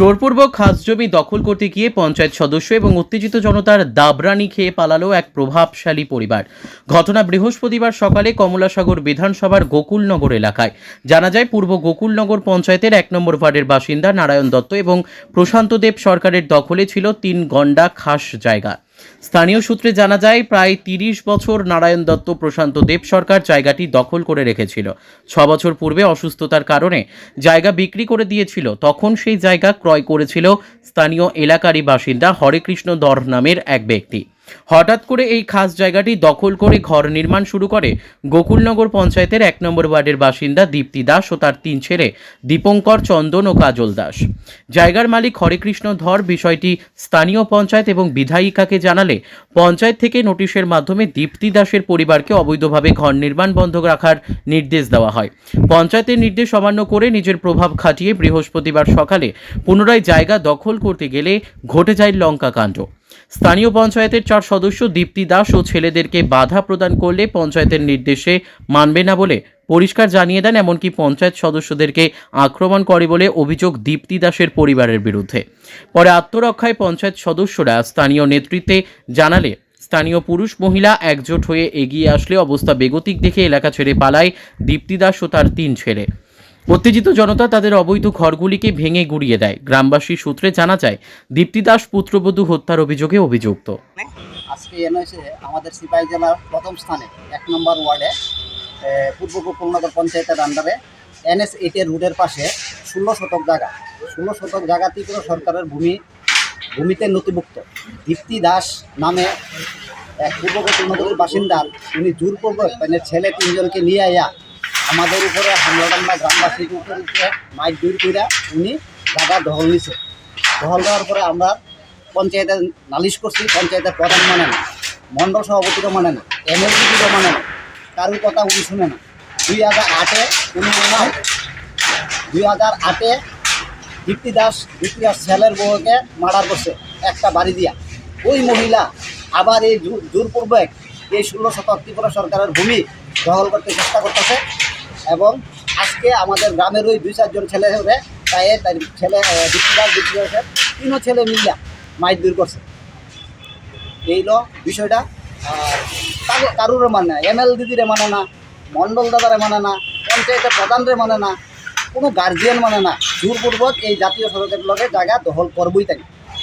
জোরপূর্বক খাসজমি দখল করতে গিয়ে পঞ্চায়েত সদস্য এবং উত্তেজিত জনতার দাবরানি খেয়ে পালালো এক প্রভাবশালী পরিবার। ঘটনা বৃহস্পতিবার সকালে কমলাসাগর বিধানসভার গোকুলনগর এলাকায়। জানা যায়, পূর্ব গোকুলনগর পঞ্চায়েতের ১ নম্বর ওয়ার্ডের বাসিন্দা নারায়ণ দত্ত এবং প্রশান্ত দেব সরকারের দখলে ছিল ৩ গন্ডা খাস জায়গা। স্থানীয় সূত্রে জানা যায়, প্রায় ৩০ বছর নারায়ণ দত্ত প্রশান্ত দেব সরকার জায়গাটি দখল করে রেখেছিল। ৬ বছর পূর্বে অসুস্থতার কারণে জায়গা বিক্রি করে দিয়েছিল। তখন সেই জায়গা ক্রয় করেছিল স্থানীয় এলাকারই বাসিন্দা হরেকৃষ্ণ ধর নামের এক ব্যক্তি। হঠাৎ করে এই খাস জায়গাটি দখল করে ঘর নির্মাণ শুরু করে গোকুলনগর পঞ্চায়েতের ১ নম্বর ওয়ার্ডের বাসিন্দা দীপ্তি দাস ও তার ৩ ছেলে দীপঙ্কর, চন্দন ও কাজল দাস। জায়গার মালিক হরেকৃষ্ণ ধর বিষয়টি স্থানীয় পঞ্চায়েত এবং বিধায়িকাকে জানালে পঞ্চায়েত থেকে নোটিশের মাধ্যমে দীপ্তি দাসের পরিবারকে অবৈধভাবে ঘর নির্মাণ বন্ধ রাখার নির্দেশ দেওয়া হয়। পঞ্চায়েতের নির্দেশ অমান্য করে নিজের প্রভাব খাটিয়ে বৃহস্পতিবার সকালে পুনরায় জায়গা দখল করতে গেলে ঘটে যায় লঙ্কাকাণ্ড। স্থানীয় পঞ্চায়েতের ৪ সদস্য দীপ্তি দাস ও ছেলেদেরকে বাধা প্রদান করলে পঞ্চায়েতের নির্দেশে মানবে না বলে পরিষ্কার জানিয়ে দেন। এমনকি পঞ্চায়েত সদস্যদেরকে আক্রমণ করে বলে অভিযোগ দীপ্তি দাসের পরিবারের বিরুদ্ধে। পরে আত্মরক্ষায় পঞ্চায়েত সদস্যরা স্থানীয় নেতৃত্বে জানালে স্থানীয় পুরুষ মহিলা একজোট হয়ে এগিয়ে আসলে অবস্থা বেগতিক দেখে এলাকা ছেড়ে পালায় দীপ্তি দাস ও তার ৩ ছেলে। উত্তেজিত জনতা তাদের অবৈধ ঘরগুলিকে ভেঙে গুড়িয়ে দেয়। গ্রামবাসী সূত্রে জানা যায়, দীপ্তি দাস পুত্রবধূ হত্যার অভিযোগে অভিযুক্ত। আজকে এনএসে আমাদের সিপাহী জেলার প্রথম স্থানে ১ নম্বর ওয়ার্ডে পূর্ব গোকুলনগর পঞ্চায়েতের আন্ডারে NS-8 রুটের পাশে ১৬ শতক জায়গা ত্রিপুরা সরকারের ভূমিতে নথিভুক্ত। দীপ্তি দাস নামে এক পূর্ব গোকুলনগরের বাসিন্দার উনি জোরপূর্বক মানে ছেলে ৩ জনকে নিয়ে আয়া আমাদের উপরে হামলা গ্রামবাসীর উপরে মাইক দূর করে উনি জায়গা দখল নিছে। দখল দেওয়ার পরে আমরা পঞ্চায়েতে নালিশ করছি। পঞ্চায়েতের প্রধান মানে না, মণ্ডল সভাপতিরও মানে না, MLDPরও মানে না, কারোর কথা উনি শুনে না। 2008-এ উনি 2008-এ দীপ্তি দাস ছেলের বউকে মার্ডার করছে একটা বাড়ি দিয়া। ওই মহিলা আবার এই জোরপূর্বক এই 16 শতক ত্রিপুরা সরকারের ভূমি দখল করতে চেষ্টা করতেছে এবং আজকে আমাদের গ্রামের ওই ২-৪ জন ছেলে হয়ে তাই ছেলে দীপ্তি দাসের ৩ ছেলে মিলিয়া মাইক দূর করছে। এই বিষয়টা কারুরে মানে না, ML দিদিরে মানে না, মণ্ডল দাদারে মানে না, পঞ্চায়েতের প্রধানরে মানে না, কোনো গার্জিয়ান মানে না। জোরপূর্বক এই জাতীয় সড়কের লগে জায়গা দখল করবই তাই।